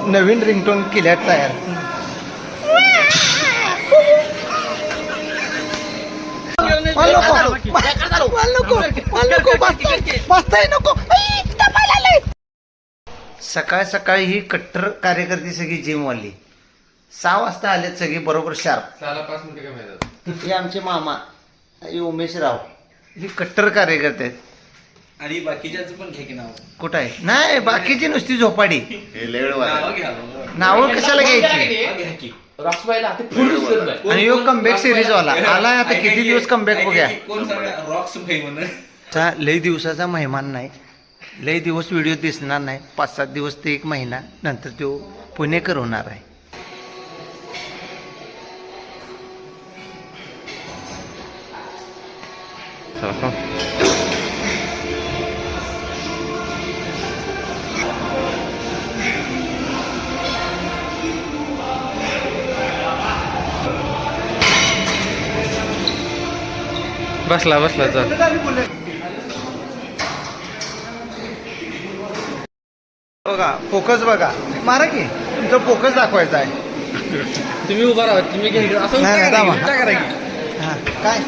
नवीन ringtone केल्या तयार. सकाळ सकाळी ही कट्टर कार्यकर्ती सगळी जिमवाली 6 वाजता आलेत सगळी बरोबर शार्प. 5 मिनिटं कमी येतात. हे आमचे मामा हे उमेशराव ही कट्टर कार्यकर्ते आहेत. आणि बाकीच्याच पण घे की नाव. कुठं आहे? नाही बाकीची नुसती झोपाडी. नाव घ्या. नावं कशाला घ्यायची? आणि यो कमबॅक सिरीज वाला आलाय आता. किती दिवस कमबॅक बघूया. कोण सांगा रॉक्स भाई म्हणून. लय दिवसाचा मेहमान नाही, लय दिवस व्हिडिओ दिसणार नाही. 5-7 दिवस ते 1 महिना नंतर तो पुणेकर होणार आहे. बसला चल. बघा फोकस बघा. मारा की तुमचा फोकस दाखवायचा आहे. तुम्ही उभा राहा. तुम्ही घ्या असं नाही, करा दाबा. की. हा, काय